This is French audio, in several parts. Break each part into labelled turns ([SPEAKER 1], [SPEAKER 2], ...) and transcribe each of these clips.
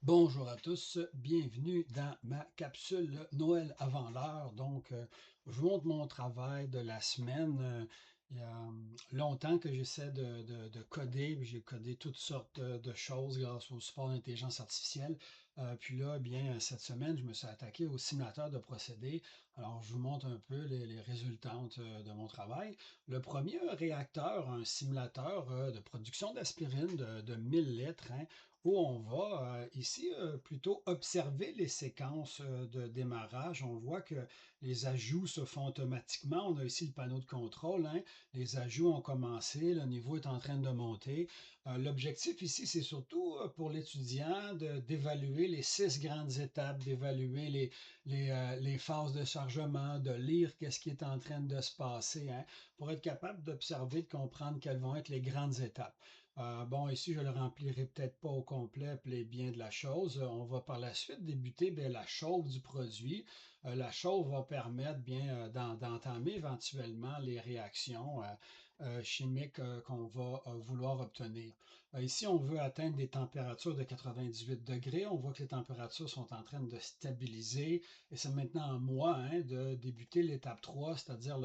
[SPEAKER 1] Bonjour à tous, bienvenue dans ma capsule Noël avant l'heure. Je vous montre mon travail de la semaine. Il y a longtemps que j'essaie de coder, puis j'ai codé toutes sortes de choses grâce au support d'intelligence artificielle. Puis là, eh bien, cette semaine, je me suis attaqué au simulateur de procédés. Alors, je vous montre un peu les résultantes de mon travail. Le premier réacteur, un simulateur de production d'aspirine de 1000 litres, hein, où on va ici plutôt observer les séquences de démarrage. On voit que les ajouts se font automatiquement. On a ici le panneau de contrôle, hein. Les ajouts ont commencé, le niveau est en train de monter. L'objectif ici, c'est surtout pour l'étudiant d'évaluer les 6 grandes étapes, d'évaluer les phases de chargement, de lire qu'est-ce qui est en train de se passer, hein, pour être capable d'observer, de comprendre quelles vont être les grandes étapes. Bon, ici, je ne le remplirai peut-être pas au complet, les biens de la chose. On va par la suite débuter bien, la chauffe du produit. La chauffe va permettre bien d'entamer éventuellement les réactions chimiques qu'on va vouloir obtenir. Ici, on veut atteindre des températures de 98 degrés. On voit que les températures sont en train de stabiliser et c'est maintenant à moi, hein, de débuter l'étape 3, c'est-à-dire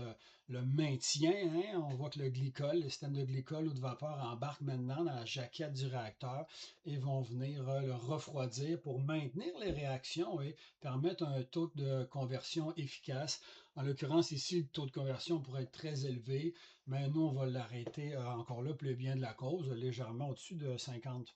[SPEAKER 1] le maintien, hein. On voit que le glycol, le système de glycol ou de vapeur embarque maintenant dans la jaquette du réacteur et vont venir le refroidir pour maintenir les réactions et permettre un taux de conversion efficace. En l'occurrence, ici, le taux de conversion pourrait être très élevé, mais nous, on va l'arrêter encore là pour le bien de la cause, légèrement au-dessus de 50.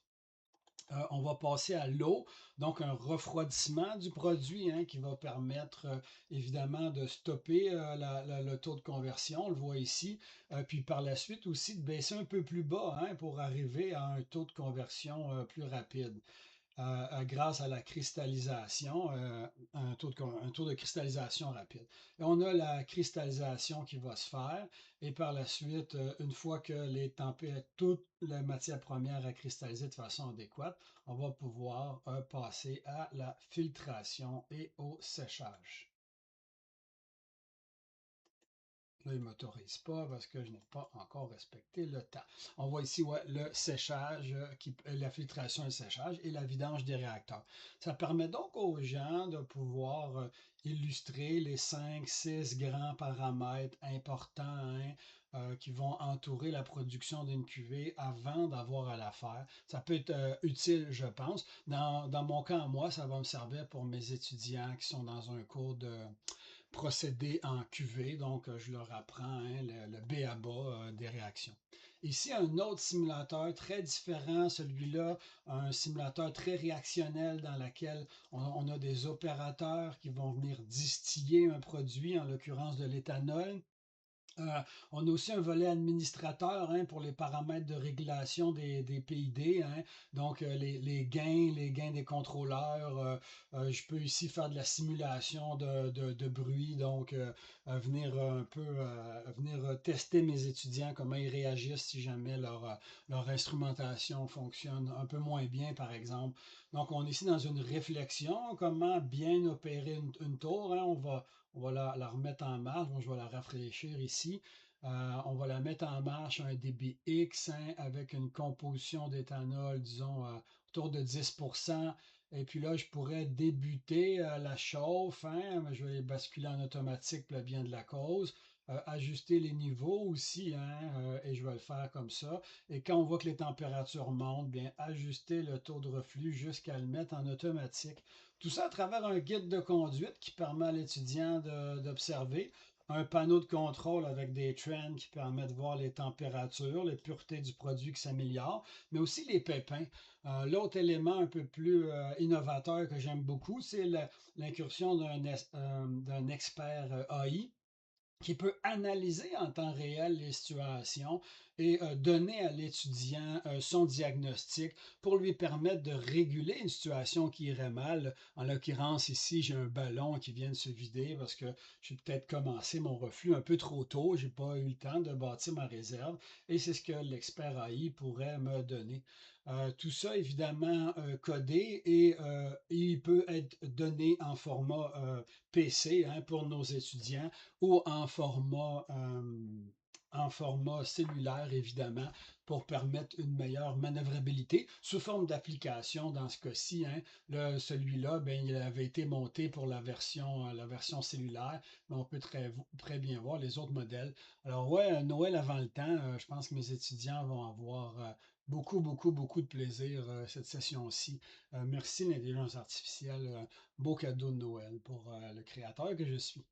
[SPEAKER 1] On va passer à l'eau, donc un refroidissement du produit, hein, qui va permettre évidemment de stopper le taux de conversion, on le voit ici, puis par la suite aussi de baisser un peu plus bas, hein, pour arriver à un taux de conversion plus rapide grâce à la cristallisation, un taux de cristallisation rapide. Et on a la cristallisation qui va se faire et par la suite, une fois que toute la matière première a cristallisé de façon adéquate, on va pouvoir passer à la filtration et au séchage. Là, il ne m'autorise pas parce que je n'ai pas encore respecté le temps. On voit ici ouais, le séchage, la filtration et le séchage et la vidange des réacteurs. Ça permet donc aux gens de pouvoir illustrer les 5, 6 grands paramètres importants, hein, qui vont entourer la production d'une cuvée avant d'avoir à la faire. Ça peut être utile, je pense. Dans mon cas, moi, ça va me servir pour mes étudiants qui sont dans un cours de procédés en QV, donc je leur apprends, hein, le B à bas des réactions. Ici, un autre simulateur très différent, celui-là, un simulateur très réactionnel dans lequel on a des opérateurs qui vont venir distiller un produit, en l'occurrence de l'éthanol. Euh, on a aussi un volet administrateur, hein, pour les paramètres de régulation des PID, hein. Donc, les gains des contrôleurs. Je peux ici faire de la simulation de bruit, donc venir un peu venir tester mes étudiants, comment ils réagissent si jamais leur instrumentation fonctionne un peu moins bien, par exemple. Donc, on est ici dans une réflexion, comment bien opérer une tour, hein. On va la remettre en marche. Bon, je vais la rafraîchir ici. On va la mettre en marche à un débit X, hein, avec une composition d'éthanol, disons, autour de 10%. Et puis là, je pourrais débuter la chauffe, hein, mais je vais basculer en automatique pour le bien de la cause. Ajuster les niveaux aussi, hein, et je vais le faire comme ça. Et quand on voit que les températures montent, bien ajuster le taux de reflux jusqu'à le mettre en automatique. Tout ça à travers un guide de conduite qui permet à l'étudiant d'observer, un panneau de contrôle avec des trends qui permettent de voir les températures, les puretés du produit qui s'améliorent, mais aussi les pépins. L'autre élément un peu plus innovateur que j'aime beaucoup, c'est l'incursion d'un expert AI qui peut analyser en temps réel les situations et donner à l'étudiant son diagnostic pour lui permettre de réguler une situation qui irait mal. En l'occurrence, ici, j'ai un ballon qui vient de se vider parce que j'ai peut-être commencé mon reflux un peu trop tôt. Je n'ai pas eu le temps de bâtir ma réserve et c'est ce que l'expert AI pourrait me donner. Tout ça, évidemment, codé et il peut être donné en format PC, hein, pour nos étudiants ou en format en format cellulaire, évidemment, pour permettre une meilleure manœuvrabilité sous forme d'application dans ce cas-ci, hein. Là, celui-là, ben, il avait été monté pour la version cellulaire, mais on peut très bien voir les autres modèles. Alors ouais, Noël avant le temps, je pense que mes étudiants vont avoir beaucoup, beaucoup, beaucoup de plaisir cette session-ci. Merci l'intelligence artificielle, beau cadeau de Noël pour le créateur que je suis.